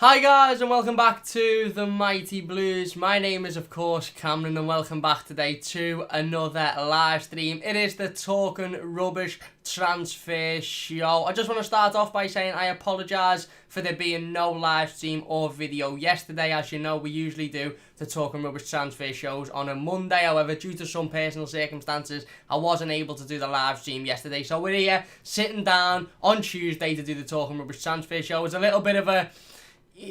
Hi guys and welcome back to the Mighty Blues. My name is of course Cameron and welcome back today to another live stream. It is the Talking Rubbish transfer show. I just want to start off by saying I apologise for there being no live stream or video yesterday. As you know, we usually do the Talking Rubbish transfer shows on a Monday. However, due to some personal circumstances, I wasn't able to do the live stream yesterday. So we're here sitting down on Tuesday to do the Talking Rubbish transfer show. It's a little bit of a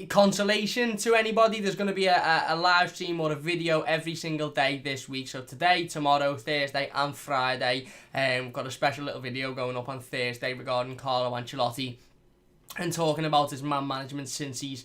consolation to anybody. There's going to be a live stream or a video every single day this week. So today, tomorrow, Thursday and Friday. We've got a special little video going up on Thursday regarding Carlo Ancelotti and talking about his man management since he's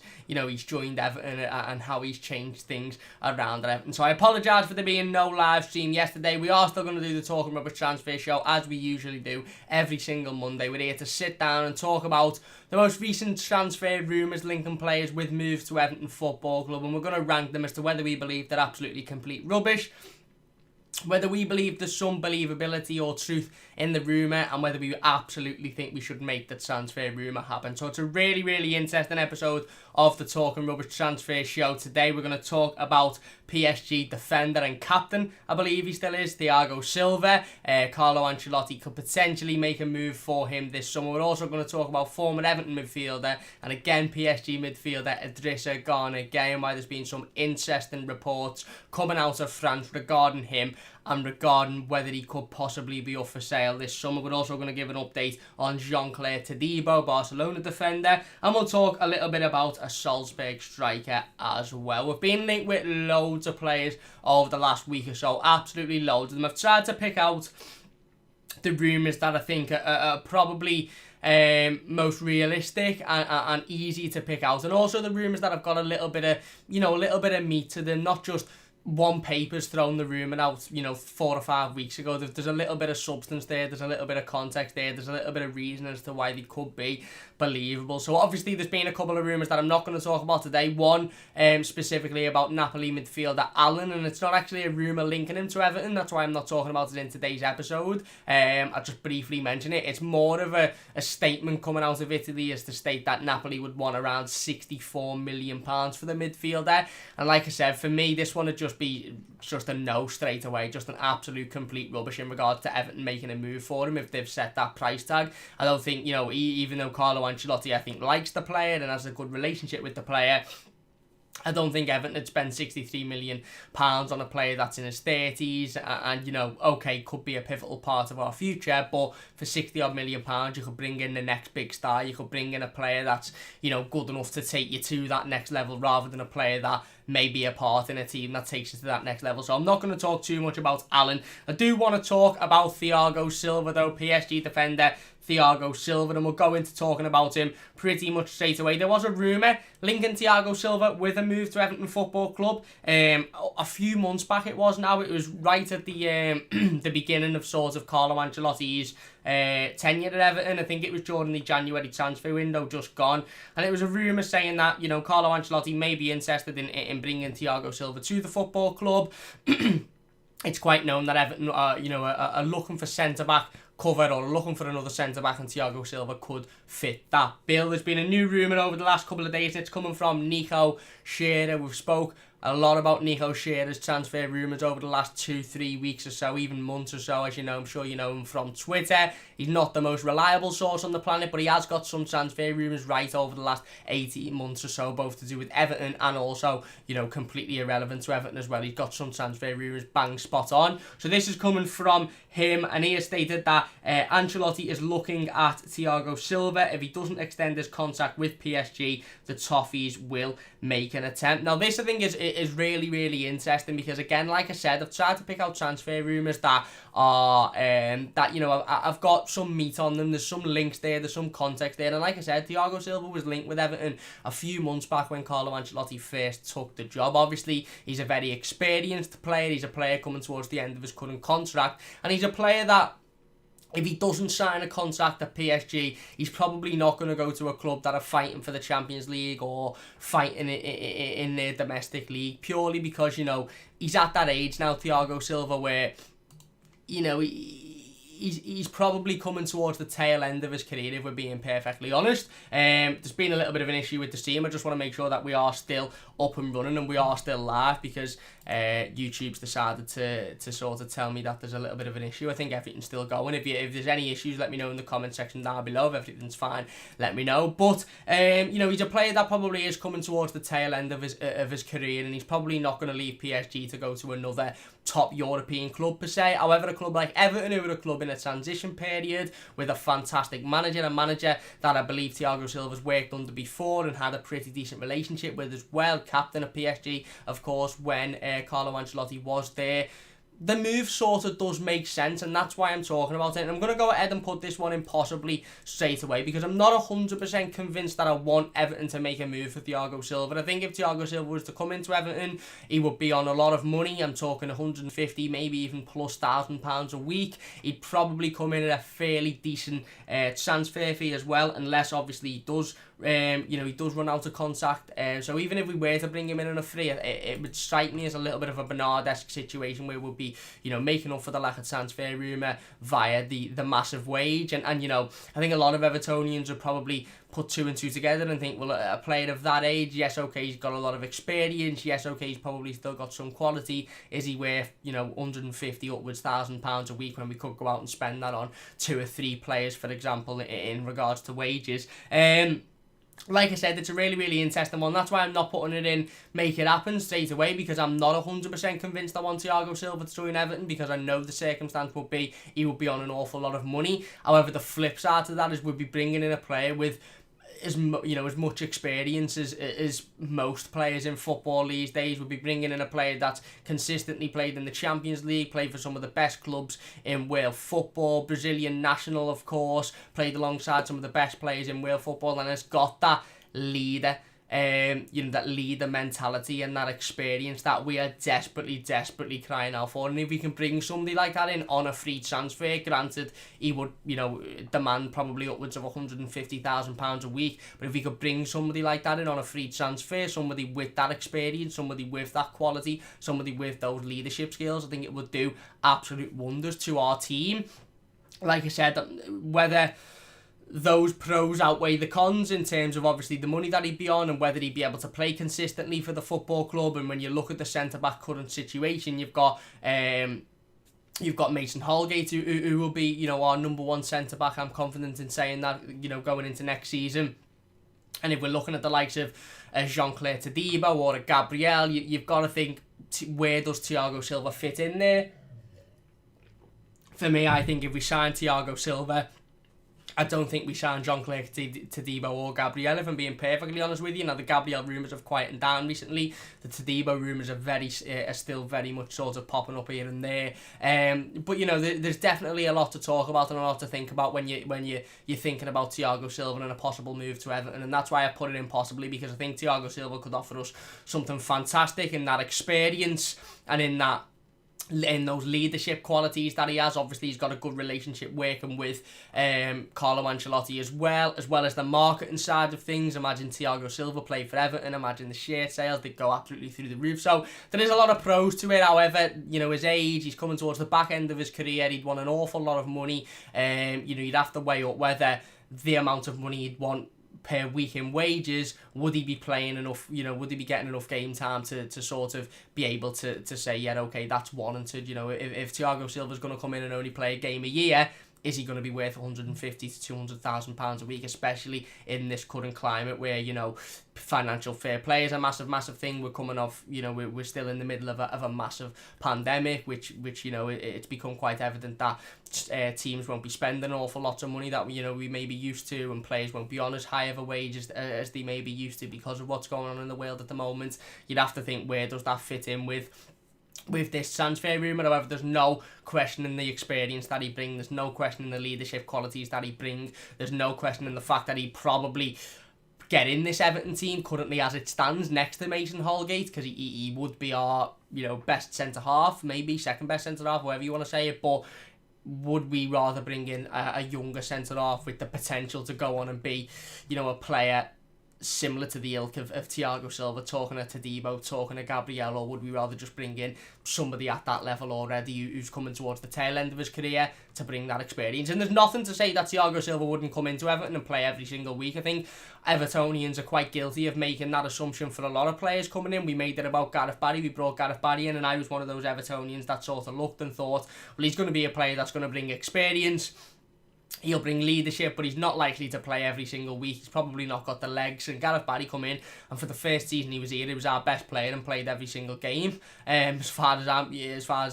joined Everton and how he's changed things around at Everton. So I apologise for there being no live stream yesterday. We are still going to do the Talking Rubbish transfer show as we usually do every single Monday. We're here to sit down and talk about the most recent transfer rumours linking players with moves to Everton Football Club, and we're going to rank them as to whether we believe they're absolutely complete rubbish, whether we believe there's some believability or truth in the rumour, and whether we absolutely think we should make the transfer rumour happen. So it's a really, really interesting episode of the Talking Rubbish transfer show. Today we're going to talk about PSG defender and captain, I believe he still is, Thiago Silva. Carlo Ancelotti could potentially make a move for him this summer. We're also going to talk about former Everton midfielder and again PSG midfielder Idrissa Gana Gueye, and why there's been some interesting reports coming out of France regarding him and regarding whether he could possibly be up for sale this summer. We're also going to give an update on Jean-Clair Todibo, Barcelona defender, and we'll talk a little bit about a Salzburg striker as well. We've been linked with loads of players over the last week or so, absolutely loads of them. I've tried to pick out the rumours that I think are probably most realistic and easy to pick out, and also the rumours that have got a little bit of meat to them, not just one paper's thrown the rumour out, 4 or 5 weeks ago. There's a little bit of substance there, there's a little bit of context there, there's a little bit of reason as to why they could be believable. So obviously there's been a couple of rumours that I'm not going to talk about today. One specifically about Napoli midfielder Allan, and it's not actually a rumour linking him to Everton, that's why I'm not talking about it in today's episode. I'll just briefly mention it. It's more of a statement coming out of Italy as to state that Napoli would want around £64 million for the midfielder, and like I said, for me this one would just be a no straight away, just an absolute complete rubbish in regards to Everton making a move for him if they've set that price tag. I don't think, even though Carlo Ancelotti I think likes the player and has a good relationship with the player, I don't think Everton would spend £63 million on a player that's in his 30s and okay, could be a pivotal part of our future, but for £60 million you could bring in the next big star, you could bring in a player that's, good enough to take you to that next level, rather than a player that may be a part in a team that takes you to that next level. So I'm not going to talk too much about Allan. I do want to talk about Thiago Silva though, PSG defender Thiago Silva, and we'll go into talking about him pretty much straight away. There was a rumour linking Thiago Silva with a move to Everton Football Club a few months back. It was right at the the beginning of sort of Carlo Ancelotti's tenure at Everton. I think it was during the January transfer window just gone, and it was a rumour saying that Carlo Ancelotti may be interested in bringing Thiago Silva to the football club. It's quite known that Everton are looking for centre-back cover or looking for another centre-back, and Thiago Silva could fit that bill. There's been a new rumour over the last couple of days, and it's coming from Nico Scherer. We've spoke a lot about Nico Scherer's transfer rumours over the last 2-3 weeks or so, even months or so, as you know. I'm sure you know him from Twitter. He's not the most reliable source on the planet, but he has got some transfer rumours right over the last 18 months or so, both to do with Everton and also, completely irrelevant to Everton as well. He's got some transfer rumours bang spot on. So this is coming from him, and he has stated that Ancelotti is looking at Thiago Silva. If he doesn't extend his contract with PSG, the Toffees will make an attempt. Now this I think is really, really interesting, because again, like I said, I've tried to pick out transfer rumours that are I've got some meat on them. There's some links there, there's some context there, and like I said, Thiago Silva was linked with Everton a few months back when Carlo Ancelotti first took the job. Obviously he's a very experienced player, he's a player coming towards the end of his current contract, and he's a player that if he doesn't sign a contract at PSG, he's probably not going to go to a club that are fighting for the Champions League or fighting in their domestic league, purely because, he's at that age now, Thiago Silva, where, he's probably coming towards the tail end of his career, if we're being perfectly honest. There's been a little bit of an issue with the team. I just want to make sure that we are still up and running and we are still live, because YouTube's decided to sort of tell me that there's a little bit of an issue. I think everything's still going. If there's any issues, let me know in the comment section down below. If everything's fine, let me know. But he's a player that probably is coming towards the tail end of his career, and he's probably not going to leave PSG to go to another top European club per se. However, a club like Everton, who are a club in a transition period with a fantastic manager, a manager that I believe Thiago Silva's worked under before and had a pretty decent relationship with as well, captain of PSG, of course, when Carlo Ancelotti was there. The move sort of does make sense, and that's why I'm talking about it. And I'm going to go ahead and put this one in possibly straight away, because I'm not 100% convinced that I want Everton to make a move for Thiago Silva. I think if Thiago Silva was to come into Everton, he would be on a lot of money. I'm talking 150, maybe even plus £1,000 a week. He'd probably come in at a fairly decent transfer fee as well, unless obviously he does he does run out of contract. So even if we were to bring him in on a free, it would strike me as a little bit of a Bernard-esque situation where we'll be, making up for the lack of transfer rumour via the massive wage. And I think a lot of Evertonians would probably put two and two together and think, well, a player of that age, yes, okay, he's got a lot of experience, yes, okay, he's probably still got some quality. Is he worth, 150 upwards £1,000 a week when we could go out and spend that on 2 or 3 players, for example, in regards to wages? Like I said, it's a really, really interesting one. That's why I'm not putting it in make it happen straight away, because I'm not 100% convinced I want Thiago Silva to join Everton, because I know the circumstance would be he would be on an awful lot of money. However, the flip side to that is we'd be bringing in a player with as much experience as most players in football these days. We'll be bringing in a player that's consistently played in the Champions League, played for some of the best clubs in world football, Brazilian national, of course, played alongside some of the best players in world football, and has got that leader, that leader mentality and that experience that we are desperately crying out for. And if we can bring somebody like that in on a free transfer, granted he would demand probably upwards of £150,000 a week, but if we could bring somebody like that in on a free transfer, somebody with that experience, somebody with that quality, somebody with those leadership skills, I think it would do absolute wonders to our team. Like I said, whether those pros outweigh the cons in terms of obviously the money that he'd be on and whether he'd be able to play consistently for the football club. And when you look at the centre-back current situation, you've got Mason Holgate, who will be, our number one centre-back. I'm confident in saying that, going into next season. And if we're looking at the likes of Jean-Clair Todibo or a Gabriel, you've got to think, where does Thiago Silva fit in there? For me, I think if we sign Thiago Silva, I don't think we sign Jean-Clair Todibo or Gabriel, if I'm being perfectly honest with you. Now, the Gabriel rumours have quietened down recently. The Todibo rumours are still very much sort of popping up here and there. But there's definitely a lot to talk about and a lot to think about when you're thinking about Thiago Silva and a possible move to Everton. And that's why I put it in possibly, because I think Thiago Silva could offer us something fantastic in that experience and in those leadership qualities that he has. Obviously, he's got a good relationship working with Carlo Ancelotti as well as the marketing side of things. Imagine Thiago Silva play for Everton. Imagine the shirt sales, they go absolutely through the roof. So there is a lot of pros to it. However, his age, he's coming towards the back end of his career. He'd want an awful lot of money. You'd have to weigh up whether the amount of money he'd want per week in wages, would he be playing enough, would he be getting enough game time to sort of be able to say, yeah, okay, that's warranted. If Thiago Silva's going to come in and only play a game a year, is he going to be worth £150,000 to £200,000 a week, especially in this current climate where, financial fair play is a massive thing. We're coming off, we're still in the middle of a massive pandemic, which it's become quite evident that teams won't be spending an awful lot of money that we may be used to, and players won't be on as high of a wage as they may be used to because of what's going on in the world at the moment. You'd have to think, where does that fit in with this transfer rumour? However, there's no questioning the experience that he brings. There's no questioning the leadership qualities that he brings. There's no questioning the fact that he probably get in this Everton team currently as it stands next to Mason Holgate, because he would be our best centre half, maybe second best centre half, whatever you want to say it. But would we rather bring in a younger centre half with the potential to go on and be a player similar to the ilk of Thiago Silva, talking to Todibo, talking to Gabriel, or would we rather just bring in somebody at that level already who's coming towards the tail end of his career to bring that experience? And there's nothing to say that Thiago Silva wouldn't come into Everton and play every single week. I think Evertonians are quite guilty of making that assumption for a lot of players coming in. We made it about Gareth Barry, we brought Gareth Barry in, and I was one of those Evertonians that sort of looked and thought, well, he's going to be a player that's going to bring experience, he'll bring leadership, but he's not likely to play every single week. He's probably not got the legs. And Gareth Barry come in, and for the first season he was here, he was our best player and played every single game. As far as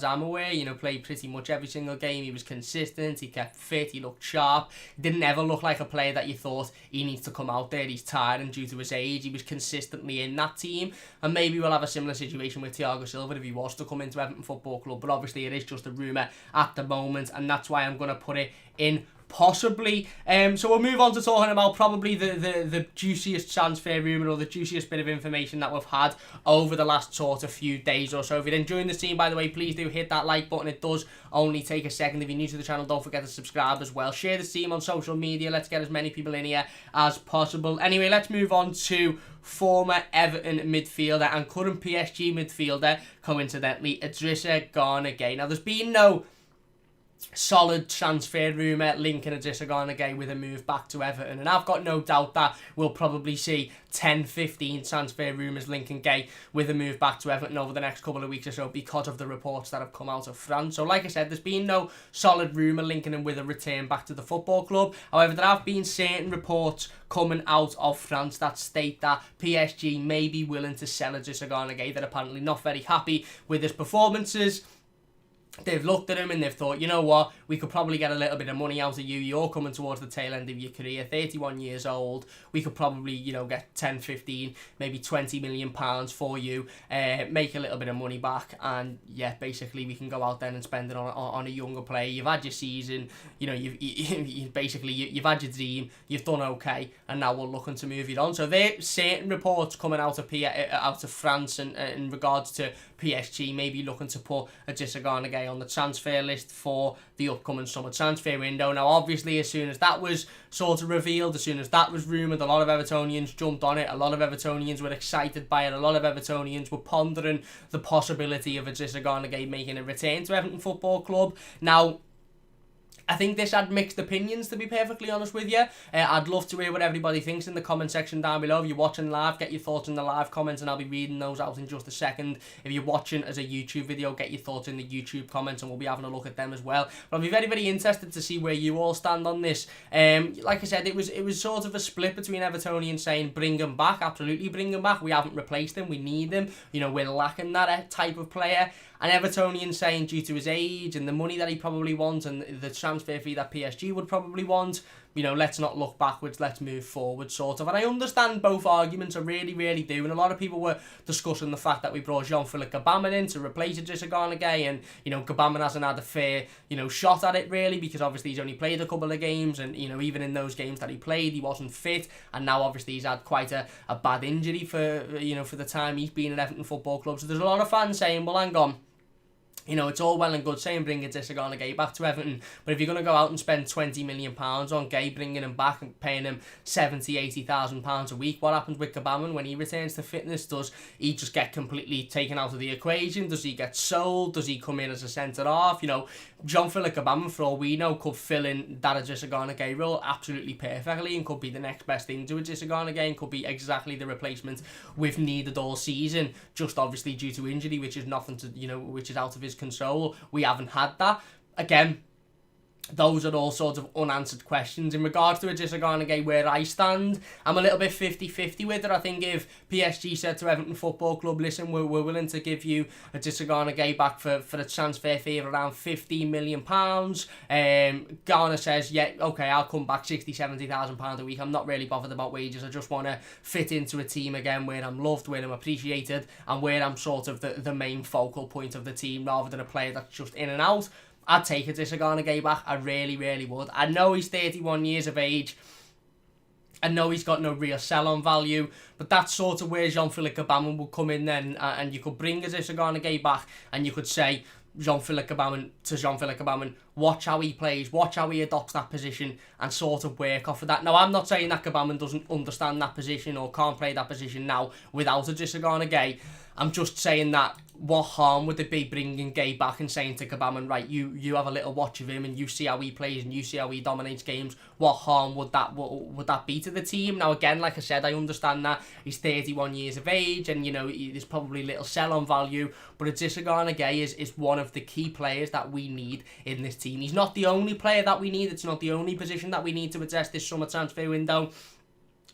I'm aware, played pretty much every single game. He was consistent, he kept fit, he looked sharp. He didn't ever look like a player that you thought he needs to come out there, he's tired, and due to his age, he was consistently in that team. And maybe we'll have a similar situation with Thiago Silva if he was to come into Everton Football Club. But obviously it is just a rumour at the moment, and that's why I'm going to put it in possibly. So we'll move on to talking about probably the juiciest transfer rumour, or the juiciest bit of information that we've had over the last sort of few days or so. If you're enjoying the stream, by the way, please do hit that like button. It does only take a second. If you're new to the channel, don't forget to subscribe as well. Share the stream on social media. Let's get as many people in here as possible. Anyway, let's move on to former Everton midfielder and current PSG midfielder, coincidentally, Idrissa Gana Gueye. Now, there's been no solid transfer rumour linking Idrissa Gana Gueye with a move back to Everton, and I've got no doubt that we'll probably see 10-15 transfer rumours linking Gueye with a move back to Everton over the next couple of weeks or so, because of the reports that have come out of France. So like I said, there's been no solid rumour linking him with a return back to the football club. However, there have been certain reports coming out of France that state that PSG may be willing to sell Idrissa Gana Gueye. They're apparently not very happy with his performances. They've looked at him and they've thought, you know what, we could probably get a little bit of money out of you. You're coming towards the tail end of your career, 31 years old. We could probably, get 10, 15, maybe 20 million pounds for you, make a little bit of money back, and yeah, basically we can go out there and spend it on a younger player. You've had your season, you've had your dream, you've done okay, and now we're looking to move it on. So there are certain reports coming out of France and in regards to PSG maybe looking to put Idrissa Gana Gueye on the transfer list for the upcoming summer transfer window. Now, obviously, as soon as that was sort of revealed, as soon as that was rumoured, a lot of Evertonians jumped on it. A lot of Evertonians were excited by it. A lot of Evertonians were pondering the possibility of Idrissa Gana Gueye making a return to Everton Football Club. Now, I think this had mixed opinions, to be perfectly honest with you. I'd love to hear what everybody thinks in the comment section down below. If you're watching live, get your thoughts in the live comments, and I'll be reading those out in just a second. If you're watching as a YouTube video, get your thoughts in the YouTube comments, and we'll be having a look at them as well. But I'll be very, very interested to see where you all stand on this. Like I said, it was sort of a split between Evertonians saying, bring him back, absolutely bring him back. We haven't replaced him, we need him. We're lacking that type of player. And Evertonians saying, due to his age and the money that he probably wants and the transfer fee that PSG would probably want, let's not look backwards, let's move forward, sort of. And I understand both arguments, I really, really do. And a lot of people were discussing the fact that we brought Jean-Clair Todibo in to replace Idrissa Gana Gueye, and, Todibo hasn't had a fair, shot at it, really, because obviously he's only played a couple of games, and, even in those games that he played, he wasn't fit, and now obviously he's had quite a bad injury for the time he's been at Everton Football Club. So there's a lot of fans saying, well, hang on, it's all well and good saying bring Idrissa Gana Gueye back to Everton, but if you're going to go out and spend £20 million on Gueye, bringing him back and paying him £70,000-80,000 a week, what happens with Todibo when he returns to fitness? Does he just get completely taken out of the equation? Does he get sold? Does he come in as a centre-half? Jean-Clair Todibo, for all we know, could fill in that Idrissa Gana Gueye role absolutely perfectly and could be the next best thing to Idrissa Gana Gueye and could be exactly the replacement we've needed all season, just obviously due to injury, which is nothing to, which is out of his control. We haven't had that. Again, those are all sorts of unanswered questions. In regards to Idrissa Gana Gueye, where I stand, I'm a little bit 50-50 with it. I think if PSG said to Everton Football Club, listen, we're willing to give you Idrissa Gana Gueye back for a transfer fee of around £15 million, Ghana says, yeah, okay, I'll come back £60,000-70,000 a week. I'm not really bothered about wages. I just want to fit into a team again where I'm loved, where I'm appreciated, and where I'm sort of the main focal point of the team rather than a player that's just in and out. I'd take Idrissa Gana Gueye back. I really, really would. I know he's 31 years of age. I know he's got no real sell-on value, but that's sort of where Jean-Clair Todibo will come in then, and you could bring Idrissa Gana Gueye back, and you could say, Jean-Philippe Gbamin, watch how he plays, watch how he adopts that position, and sort of work off of that. Now, I'm not saying that Gbamin doesn't understand that position or can't play that position now without Idrissa Gueye. I'm just saying that what harm would it be bringing Gueye back and saying to Gbamin, right, you have a little watch of him and you see how he plays and you see how he dominates games. What harm would that be to the team? Now, again, like I said, I understand that he's 31 years of age and, there's probably little sell-on value, but Idrissa Gueye is one of the key players that we need in this team. He's not the only player that we need. It's not the only position that we need to address this summer transfer window.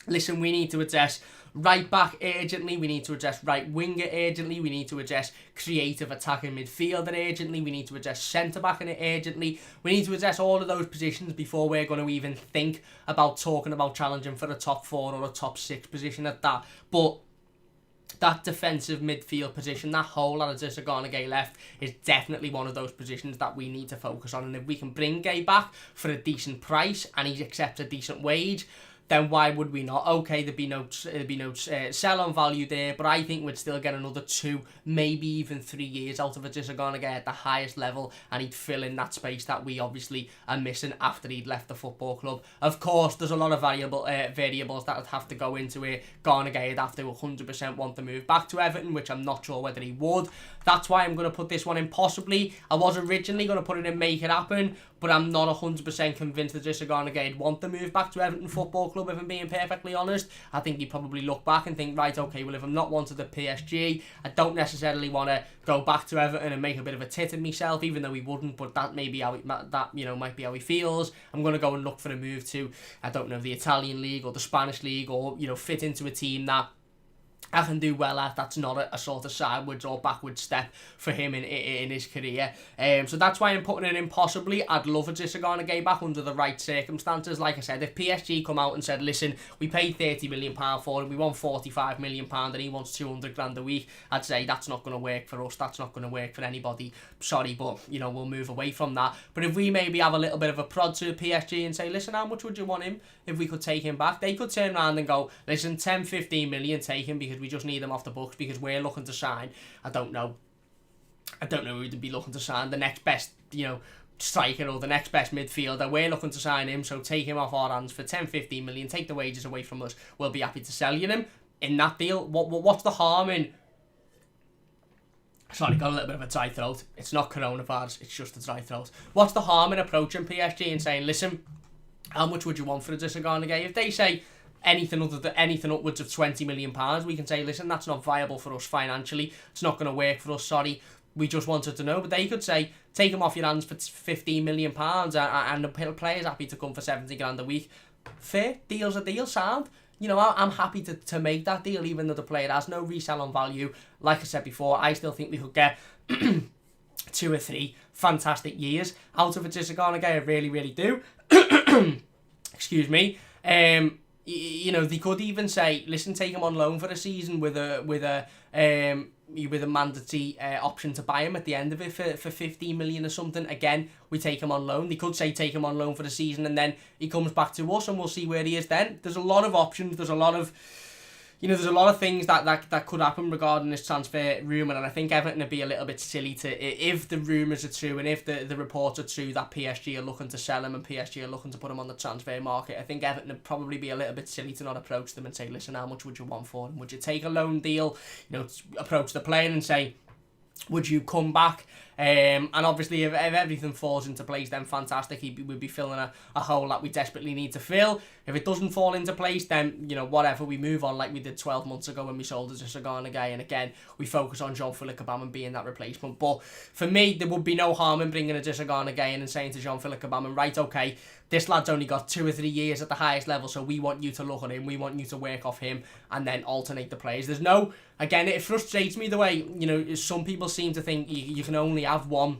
Listen, we need to address right back urgently, we need to address right winger urgently, we need to address creative attacking midfielder urgently, we need to address centre back in it urgently, we need to address all of those positions before we're going to even think about talking about challenging for a top 4 or a top 6 position at that. But that defensive midfield position, that hole that Idrissa Gueye left, is definitely one of those positions that we need to focus on. And if we can bring Gueye back for a decent price and he accepts a decent wage, then why would we not? Okay, there'd be no sell-on value there, but I think we'd still get another 2, maybe even 3 years out of Idrissa Gueye at the highest level, and he'd fill in that space that we obviously are missing after he'd left the football club. Of course, there's a lot of variables that would have to go into it. Gueye would have to 100% want to move back to Everton, which I'm not sure whether he would. That's why I'm going to put this one in possibly. I was originally going to put it in make it happen, but I'm not 100% convinced that Idrissa Gueye would want to move back to Everton Football Club, if I'm being perfectly honest. I think he'd probably look back and think, right, okay, well, if I'm not wanted at PSG, I don't necessarily want to go back to Everton and make a bit of a tit of myself, even though he wouldn't, but that may be how might be how he feels. I'm going to go and look for a move to, I don't know, the Italian league or the Spanish league, or, fit into a team that I can do well at. That's not a sort of sideways or backwards step for him in his career. So that's why I'm putting it in possibly. I'd love Idrissa Gueye back under the right circumstances. Like I said, if PSG come out and said, listen, we paid £30 million for him, we want £45 million and he wants 200 grand a week, I'd say that's not going to work for us, that's not going to work for anybody. Sorry, but, we'll move away from that. But if we maybe have a little bit of a prod to PSG and say, listen, how much would you want him if we could take him back? They could turn around and go, listen, 10-15 million, take him, because we just need him off the books, because we're looking to sign, I don't know who would be looking to sign, the next best, striker or the next best midfielder. We're looking to sign him, so take him off our hands for 10-15 million, take the wages away from us, we'll be happy to sell you him in that deal. What's the harm in... Sorry, got a little bit of a dry throat. It's not coronavirus, it's just a dry throat. What's the harm in approaching PSG and saying, listen, how much would you want for Idrissa Gueye? If they say anything upwards of £20 million, we can say, listen, that's not viable for us financially, it's not going to work for us, sorry, we just wanted to know. But they could say, take him off your hands for £15 million and the player's happy to come for 70 grand a week. Fair, deal's a deal, sound. I'm happy to make that deal, even though the player has no resell on value. Like I said before, I still think we could get 2 or 3 fantastic years out of Idrissa Gueye. I really, really do. Excuse me. They could even say, listen, take him on loan for a season with a mandatory option to buy him at the end of it for 15 million or something. Again, we take him on loan. They could say take him on loan for the season and then he comes back to us and we'll see where he is then. There's a lot of options. There's a lot of things that could happen regarding this transfer rumour, and I think Everton would be a little bit silly if the rumours are true and if the reports are true that PSG are looking to sell him and PSG are looking to put him on the transfer market. I think Everton would probably be a little bit silly to not approach them and say, listen, how much would you want for him? Would you take a loan deal? Approach the player and say, would you come back? And obviously, if everything falls into place, then fantastic. We'd be filling a hole that we desperately need to fill. If it doesn't fall into place, then, whatever, we move on like we did 12 months ago when we sold Idrissa Gueye. And again, we focus on Jean-Philippe Gbamin being that replacement. But for me, there would be no harm in bringing Idrissa Gueye in and saying to Jean-Philippe Gbamin, right, okay, this lad's only got 2 or 3 years at the highest level, so we want you to look at him, we want you to work off him, and then alternate the players. There's no... Again, it frustrates me the way, some people seem to think you can only have one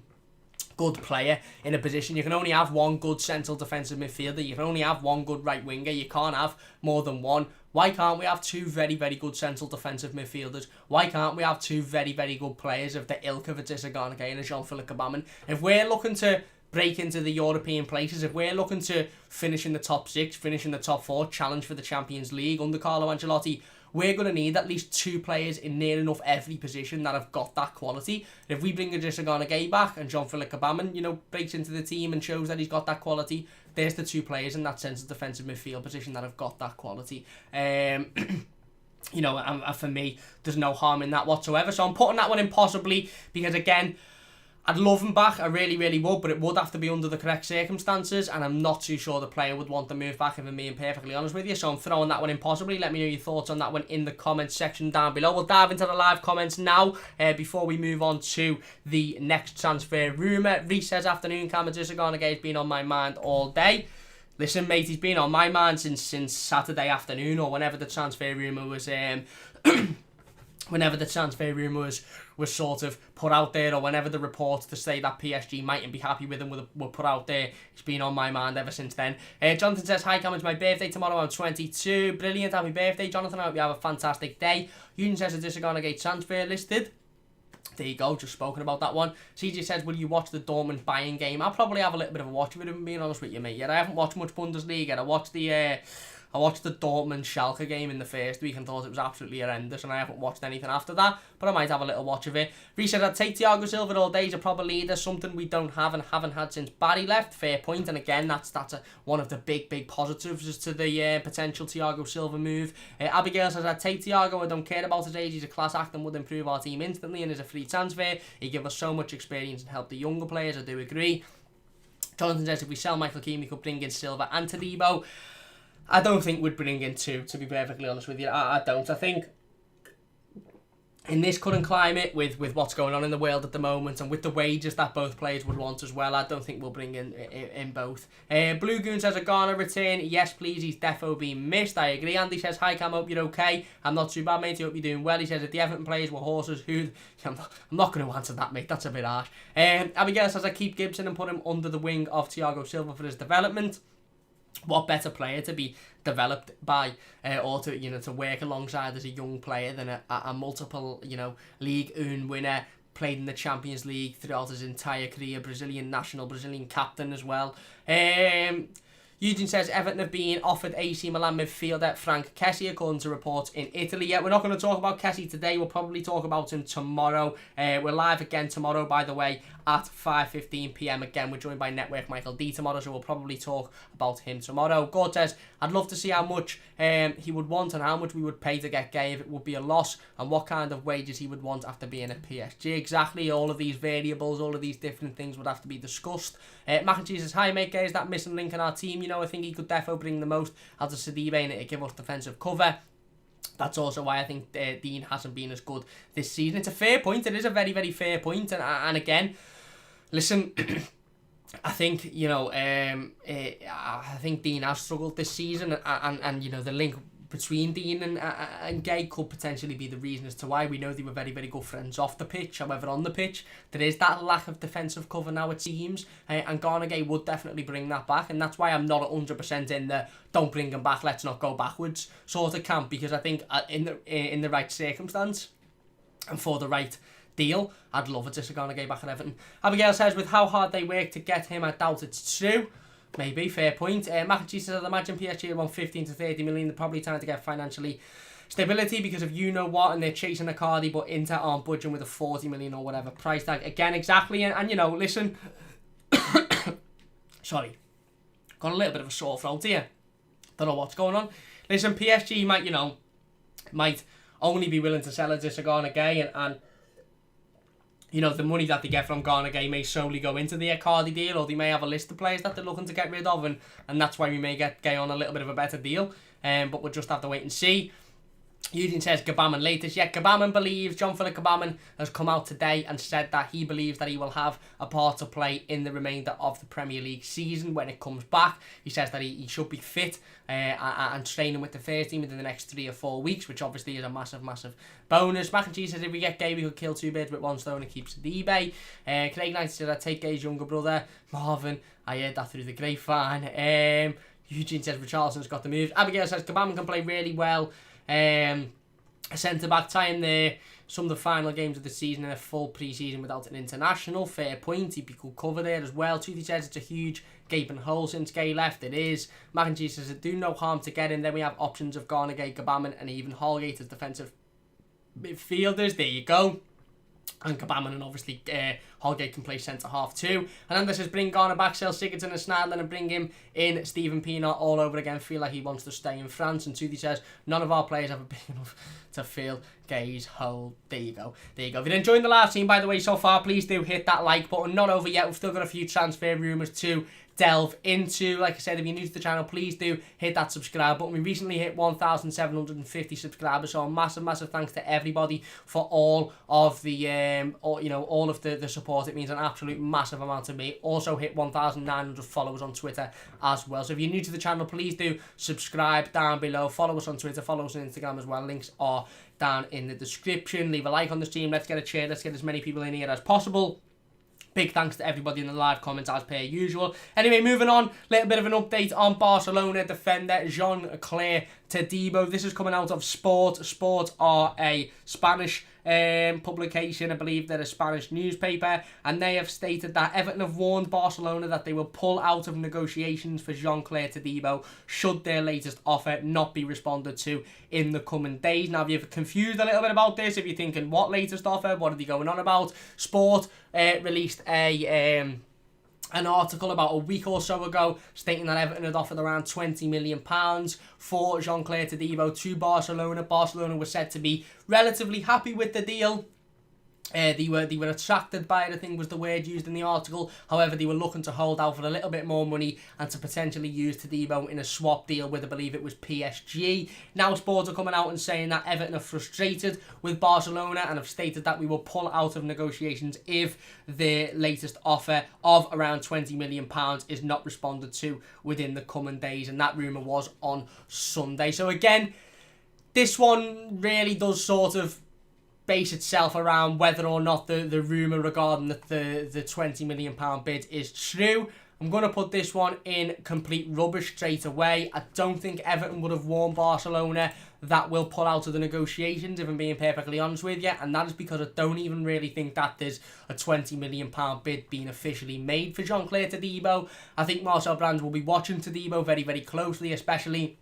good player in a position. You can only have one good central defensive midfielder. You can only have one good right winger. You can't have more than one. Why can't we have 2 very, very good central defensive midfielders? Why can't we have 2 very, very good players of the ilk of Idrissa Gueye and Jean-Philippe Gbamin? If we're looking to break into the European places, if we're looking to finish in the top 6, finish in the top 4, challenge for the Champions League under Carlo Ancelotti, we're going to need at least 2 players in near enough every position that have got that quality. If we bring Idrissa Gueye back and Jean-Philippe Gbamin, breaks into the team and shows that he's got that quality, there's the 2 players in that central defensive midfield position that have got that quality. And for me, there's no harm in that whatsoever. So I'm putting that one in possibly because, again, I'd love him back, I really, really would, but it would have to be under the correct circumstances, and I'm not too sure the player would want to move back, if I'm being perfectly honest with you, so I'm throwing that one in possibly. Let me know your thoughts on that one in the comments section down below. We'll dive into the live comments now, before we move on to the next transfer rumour. Reece says, afternoon, Cam, Idrissa Gueye has been on my mind all day. Listen, mate, he's been on my mind since Saturday afternoon, or whenever the transfer rumour was... whenever the transfer rumour was sort of put out there, or whenever the reports to say that PSG mightn't be happy with him were put out there, it's been on my mind ever since then. Jonathan says, hi Cam, it's my birthday tomorrow, I'm 22. Brilliant, happy birthday, Jonathan, I hope you have a fantastic day. Ewan says, Idrissa Gueye transfer listed. There you go, just spoken about that one. CJ says, will you watch the Dortmund Bayern game? I'll probably have a little bit of a watch of it, if I'm being honest with you, mate. Yeah, I haven't watched much Bundesliga. I watched the Dortmund Schalke game in the first week and thought it was absolutely horrendous, and I haven't watched anything after that, but I might have a little watch of it. Reece said, I'd take Thiago Silva all day as a proper leader, something we don't have and haven't had since Barry left. Fair point, and again, that's one of the big positives to the potential Thiago Silva move. Abigail says, I'd take Thiago, I don't care about his age, he's a class act and would improve our team instantly and is a free transfer. He'd give us so much experience and help the younger players, I do agree. Jonathan says, if we sell Michael Keane, we could bring in Silva and Todibo. I don't think we'd bring in 2, to be perfectly honest with you. I don't. I think in this current climate, with what's going on in the world at the moment, and with the wages that both players would want as well, I don't think we'll bring in both. Blue Goon says, a Gana return. Yes, please. He's defo being missed. I agree. Andy says, hi Cam, hope you're okay. I'm not too bad, mate. I hope you're doing well. He says, if the Everton players were horses, who... I'm not going to answer that, mate. That's a bit harsh. Abigail says, I keep Gibson and put him under the wing of Thiago Silva for his development. What better player to be developed by, or to work alongside as a young player than a multiple League 1 winner, played in the Champions League throughout his entire career, Brazilian captain as well. Eugene says, Everton have been offered AC Milan midfielder Frank Kessie, according to reports in Italy. Yeah, we're not going to talk about Kessie today. We'll probably talk about him tomorrow. We're live again tomorrow, by the way, at 5:15 PM. Again, we're joined by Network Michael D tomorrow, so we'll probably talk about him tomorrow. Gord says, I'd love to see how much he would want and how much we would pay to get Gueye if it would be a loss, and what kind of wages he would want after being at PSG. Exactly, all of these variables, all of these different things would have to be discussed. Mac and Cheese says, hi mate, Gueye is that missing link in our team. I think he could definitely bring the most out of Sidibe and it'd give us defensive cover. That's also why I think Dean hasn't been as good this season. It's a fair point. It is a very, very fair point. And again, listen, I think, I think Dean has struggled this season, and the link between Dean and Gueye could potentially be the reason as to why. We know they were very, very good friends off the pitch. However, on the pitch, there is that lack of defensive cover now, it seems, and Gana Gueye would definitely bring that back, and that's why I'm not 100% in the don't bring him back, let's not go backwards sort of camp, because I think in the right circumstance and for the right deal, I'd love it to Gana Gueye back at Everton. Abigail says, with how hard they work to get him, I doubt it's true. Maybe, fair point. Makachi says, I'd imagine PSG around 15 to 30 million. They're probably trying to get financially stability because of what, and they're chasing a Cardi, but Inter aren't budging with a 40 million or whatever price tag. Again, exactly, and listen, sorry, got a little bit of a sore throat here. Don't know what's going on. Listen, PSG might only be willing to sell Idrissa Gueye, and the money that they get from Gana Gueye may solely go into the Icardi deal, or they may have a list of players that they're looking to get rid of, and that's why we may get Gueye on a little bit of a better deal. But we'll just have to wait and see. Eugene says, Gbamin latest. Yeah, Gbamin believes, Jean-Philippe Gbamin has come out today and said that he believes that he will have a part to play in the remainder of the Premier League season when it comes back. He says that he should be fit and training with the first team within the next 3 or 4 weeks, which obviously is a massive, massive bonus. Mac and Cheese says, if we get Gueye, we could kill 2 birds with 1 stone and keeps the eBay. Craig Knight says, I'd take Gueye's younger brother, Marvin. I heard that through the grapevine. Eugene says, Richarlison's got the moves. Abigail says, Gbamin can play really well. centre-back time there. Some of the final games of the season in a full pre-season without an international. Fair point, he'd be good cover there as well. Tuti says it's a huge gaping hole since Gueye left. It is. Macintyre says it do no harm to get in. Then we have options of Gana Gueye, Gbamin and even Holgate as defensive midfielders. There you go. And Gbamin and obviously Holgate can play centre-half too. And then this is bring Ghana back, sell Sigurdsson and Snidland and bring him in Stephen Pienaar all over again. Feel like he wants to stay in France. And Tuti says, none of our players have a big enough to fill Gueye's hole. There you go. There you go. If you're enjoying the live stream, by the way, so far, please do hit that like button. Not over yet. We've still got a few transfer rumours to delve into. Like I said, if you're new to the channel, please do hit that subscribe button. We recently hit 1,750 subscribers, so a massive thanks to everybody for all of the all of the support. It means an absolute massive amount to me. Also hit 1,900 followers on Twitter as well. So if you're new to the channel, please do subscribe down below. Follow us on Twitter, follow us on Instagram as well. Links are down in the description. Leave a like on the stream. Let's get a cheer. Let's get as many people in here as possible. Big thanks to everybody in the live comments as per usual. Anyway, moving on, little bit of an update on Barcelona defender Jean-Clair Todibo. This is coming out of Sport. Sport are a Spanish publication. I believe they're a Spanish newspaper, and they have stated that Everton have warned Barcelona that they will pull out of negotiations for Jean-Clair Todibo should their latest offer not be responded to in the coming days. Now, if you're confused a little bit about this, if you're thinking, what latest offer, what are they going on about? Sport released an article about a week or so ago stating that Everton had offered around £20 million for Jean-Clair Todibo to Barcelona. Barcelona was said to be relatively happy with the deal. They were attracted by it, I think was the word used in the article. However, they were looking to hold out for a little bit more money and to potentially use Todibo in a swap deal with, I believe it was PSG. Now Spurs are coming out and saying that Everton are frustrated with Barcelona and have stated that we will pull out of negotiations if the latest offer of around £20 million is not responded to within the coming days. And that rumour was on Sunday. So again, this one really does sort of base itself around whether or not the rumour regarding the £20 million bid is true. I'm going to put this one in complete rubbish straight away. I don't think Everton would have warned Barcelona that will pull out of the negotiations, if I'm being perfectly honest with you, and that is because I don't even really think that there's a £20 million bid being officially made for Jean-Clair Todibo. I think Marcel Brands will be watching Todibo very, very closely, especially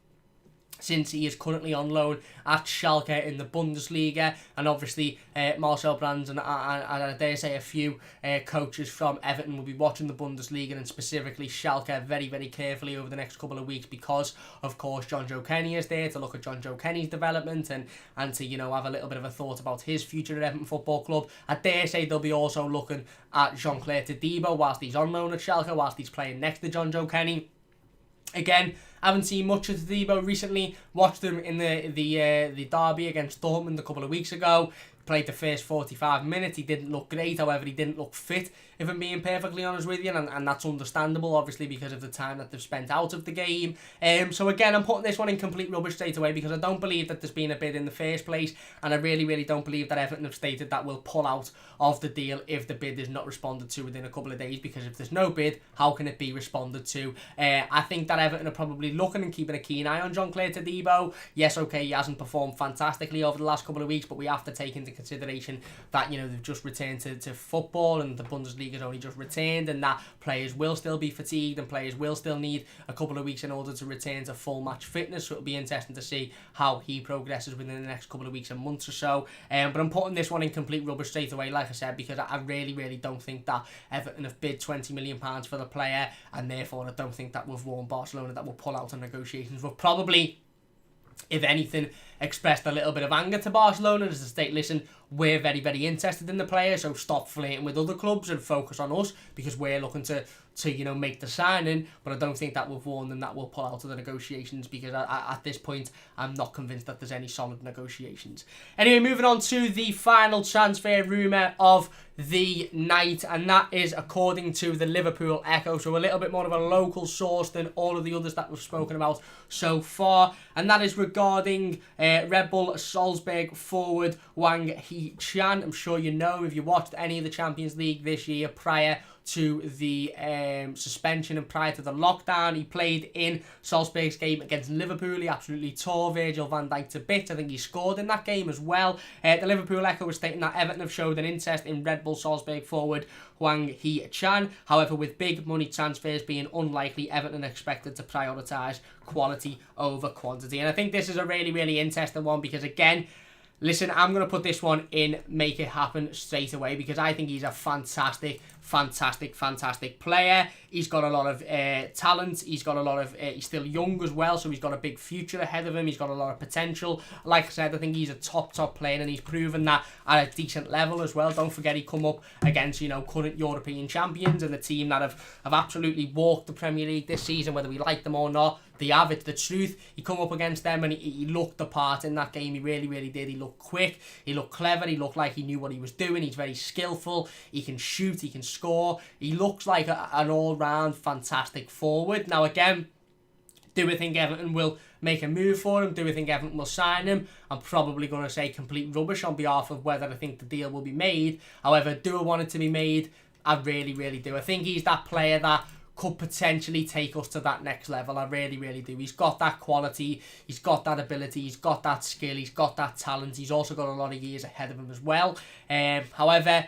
since he is currently on loan at Schalke in the Bundesliga. And obviously Marcel Brands and I dare say a few coaches from Everton will be watching the Bundesliga and specifically Schalke very, very carefully over the next couple of weeks, because of course John Joe Kenny is there to look at John Joe Kenny's development and to, you know, have a little bit of a thought about his future at Everton Football Club. I dare say they'll be also looking at Jean-Clair Todibo whilst he's on loan at Schalke, whilst he's playing next to John Joe Kenny. Again, haven't seen much of Todibo recently. Watched him in the derby against Dortmund a couple of weeks ago. Played the first 45 minutes. He didn't look great. However, he didn't look fit, if I'm being perfectly honest with you. And that's understandable, obviously, because of the time that they've spent out of the game. So again, I'm putting this one in complete rubbish straight away because I don't believe that there's been a bid in the first place. And I really, really don't believe that Everton have stated that we'll pull out of the deal if the bid is not responded to within a couple of days. Because if there's no bid, how can it be responded to? I think that Everton are probably looking and keeping a keen eye on Jean-Clair Todibo. Yes, okay, he hasn't performed fantastically over the last couple of weeks, but we have to take into consideration that, you know, they've just returned to football and the Bundesliga has only just returned, and that players will still be fatigued and players will still need a couple of weeks in order to return to full match fitness. So it'll be interesting to see how he progresses within the next couple of weeks and months or so. But I'm putting this one in complete rubbish straight away, like I said, because I really, really don't think that Everton have bid £20 million for the player, and therefore I don't think that we've warned Barcelona that will pull out of negotiations. We've probably, if anything, expressed a little bit of anger to Barcelona as to state, listen, we're very, very interested in the player, so stop flirting with other clubs and focus on us because we're looking to you know, make the signing. But I don't think that we've warned them that we'll pull out of the negotiations, because at this point I'm not convinced that there's any solid negotiations. Anyway, moving on to the final transfer rumour of the night, and that is according to the Liverpool Echo, so a little bit more of a local source than all of the others that we've spoken about so far, and that is regarding Red Bull Salzburg forward Hwang Hee-chan. I'm sure you know, if you watched any of the Champions League this year prior to the suspension and prior to the lockdown. He played in Salzburg's game against Liverpool. He absolutely tore Virgil van Dijk to bits. I think he scored in that game as well. The Liverpool Echo was stating that Everton have showed an interest in Red Bull Salzburg forward Hwang Hee-chan. However, with big money transfers being unlikely, Everton are expected to prioritise quality over quantity. And I think this is a really, really interesting one because, again, listen, I'm going to put this one in Make It Happen straight away because I think he's a fantastic player. He's got a lot of talent. He's got a lot of... he's still young as well, so he's got a big future ahead of him. He's got a lot of potential. Like I said, I think he's a top player, and he's proven that at a decent level as well. Don't forget he come up against, you know, current European champions and the team that have absolutely walked the Premier League this season, whether we like them or not. They have, it's the truth. He come up against them and he looked the part in that game. He really did. He looked quick. He looked clever. He looked like he knew what he was doing. He's very skillful. He can shoot. He can score. He looks like an all-round fantastic forward. Now, again, do we think Everton will make a move for him? Do we think Everton will sign him? I'm probably going to say complete rubbish on behalf of whether I think the deal will be made. However, do I want it to be made? I really do. I think he's that player that could potentially take us to that next level. I really do. He's got that quality, he's got that ability, he's got that skill, he's got that talent. He's also got a lot of years ahead of him as well. However,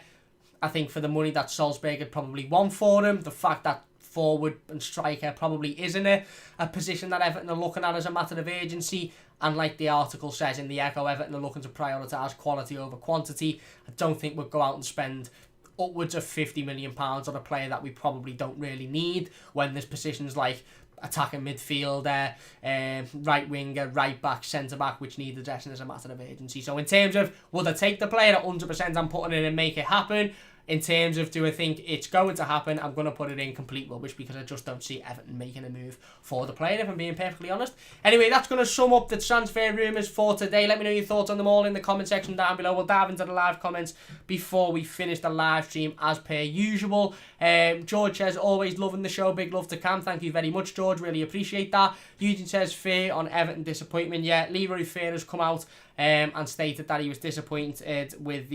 I think for the money that Salzburg had probably won for him, the fact that forward and striker probably isn't a position that Everton are looking at as a matter of urgency, and like the article says in the Echo, Everton are looking to prioritise quality over quantity. I don't think we'll go out and spend upwards of £50 million on a player that we probably don't really need when there's positions like attacking midfielder, right winger, right back, centre back, which need addressing as a matter of urgency. So in terms of would I take the player at 100%, I'm putting it in and Make It Happen. In terms of do I think it's going to happen, I'm going to put it in complete rubbish because I just don't see Everton making a move for the player, if I'm being perfectly honest. Anyway, that's going to sum up the transfer rumours for today. Let me know your thoughts on them all in the comment section down below. We'll dive into the live comments before we finish the live stream as per usual. George says, always loving the show. Big love to Cam. Thank you very much, George. Really appreciate that. Eugene says, Fair on Everton disappointment. Yeah, Leroy Fair has come out and stated that he was disappointed with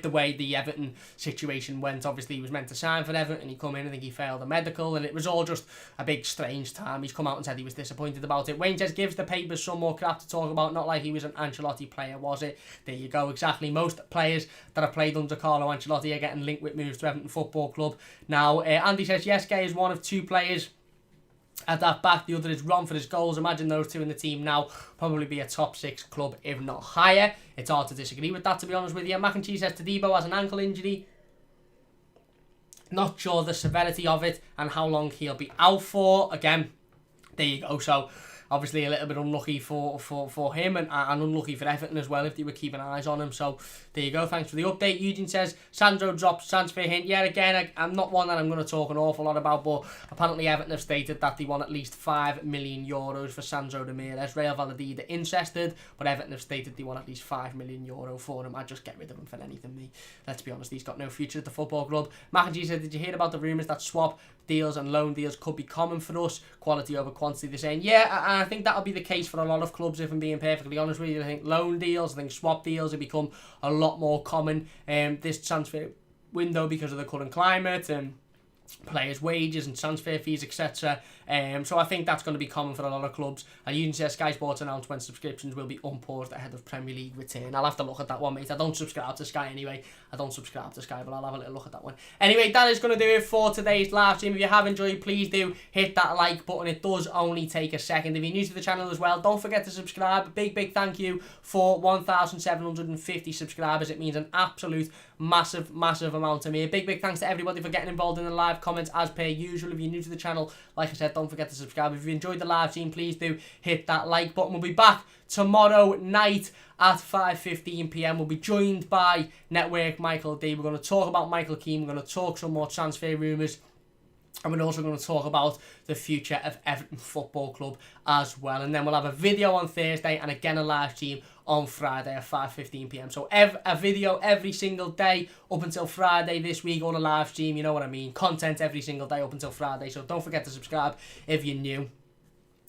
the way the Everton situation went. Obviously, he was meant to sign for Everton, he come in, I think he failed a medical, and it was all just a big strange time. He's come out and said he was disappointed about it. Wayne says, gives the papers some more crap to talk about, not like he was an Ancelotti player, was it? There you go, exactly. Most players that have played under Carlo Ancelotti are getting linked with moves to Everton Football Club. Now, Andy says, yes, Gueye is one of two players at that back, the other is Ron for his goals. Imagine those two in the team now. Probably be a top 6 club, if not higher. It's hard to disagree with that, to be honest with you. Mac and Cheese says Todibo has an ankle injury. Not sure the severity of it and how long he'll be out for. Again, there you go. So obviously a little bit unlucky for him and unlucky for Everton as well if they were keeping eyes on him. So there you go. Thanks for the update. Eugene says, Sandro drops transfer hint. Yeah, again, I'm not one that I'm going to talk an awful lot about, but apparently Everton have stated that they want at least €5 million for Sandro Ramirez. Real Valladolid are interested, but Everton have stated they want at least €5 million for him. I'd just get rid of him for anything, me. Let's be honest, he's got no future at the football club. Mac said, did you hear about the rumours that swap deals and loan deals could be common for us? Quality over quantity, they're saying. Yeah, I think that'll be the case for a lot of clubs, if I'm being perfectly honest with you. I think loan deals, I think swap deals have become a lot more common this transfer window because of the current climate and players' wages and transfer fees, etc. So I think that's going to be common for a lot of clubs. And you can say Sky Sports announced when subscriptions will be unpaused ahead of Premier League return. I'll have to look at that one, mate. I don't subscribe to Sky anyway. I don't subscribe to Sky, but I'll have a little look at that one. Anyway, that is going to do it for today's live stream. If you have enjoyed, please do hit that like button. It does only take a second. If you're new to the channel as well, don't forget to subscribe. A big thank you for 1,750 subscribers. It means an absolute massive amount to me. A big thanks to everybody for getting involved in the live comments as per usual. If you're new to the channel, like I said, don't forget to subscribe. If you enjoyed the live stream, please do hit that like button. We'll be back tomorrow night at 5:15 PM. We'll be joined by Network Michael D. We're going to talk about Michael Keane. We're going to talk some more transfer rumours. And we're also going to talk about the future of Everton Football Club as well. And then we'll have a video on Thursday and again a live stream on Friday at 5:15 PM. So a video every single day up until Friday this week, or a live stream, you know what I mean. Content every single day up until Friday. So don't forget to subscribe if you're new.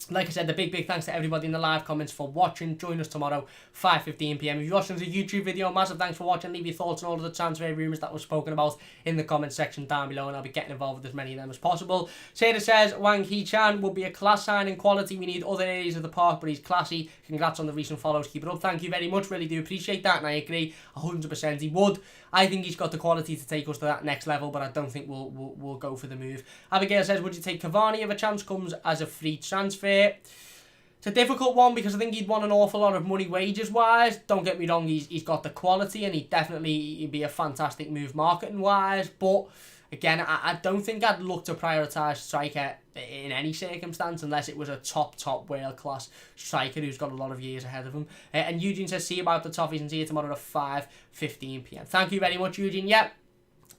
Like I said, the big thanks to everybody in the live comments for watching. Join us tomorrow, 5:15 PM. If you're watching as a YouTube video, massive thanks for watching. Leave your thoughts on all of the transfer rumours that were spoken about in the comment section down below, and I'll be getting involved with as many of them as possible. Seda says, Hwang Hee-chan will be a class signing quality. We need other areas of the park, but he's classy. Congrats on the recent follows. Keep it up. Thank you very much. Really do appreciate that, and I agree 100% he would. I think he's got the quality to take us to that next level, but I don't think we'll go for the move. Abigail says, would you take Cavani if a chance comes as a free transfer? It's a difficult one because I think he'd want an awful lot of money wages-wise. Don't get me wrong, he's got the quality and he'd be a fantastic move marketing-wise. But, again, I don't think I'd look to prioritise striker in any circumstance unless it was a top world-class striker who's got a lot of years ahead of him. And Eugene says, see about the toffees and see you tomorrow at 5:15 PM. Thank you very much, Eugene. Yep.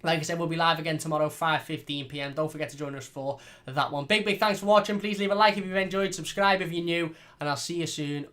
Like I said, we'll be live again tomorrow, 5:15 PM. Don't forget to join us for that one. Big thanks for watching. Please leave a like if you've enjoyed, subscribe if you're new, and I'll see you soon.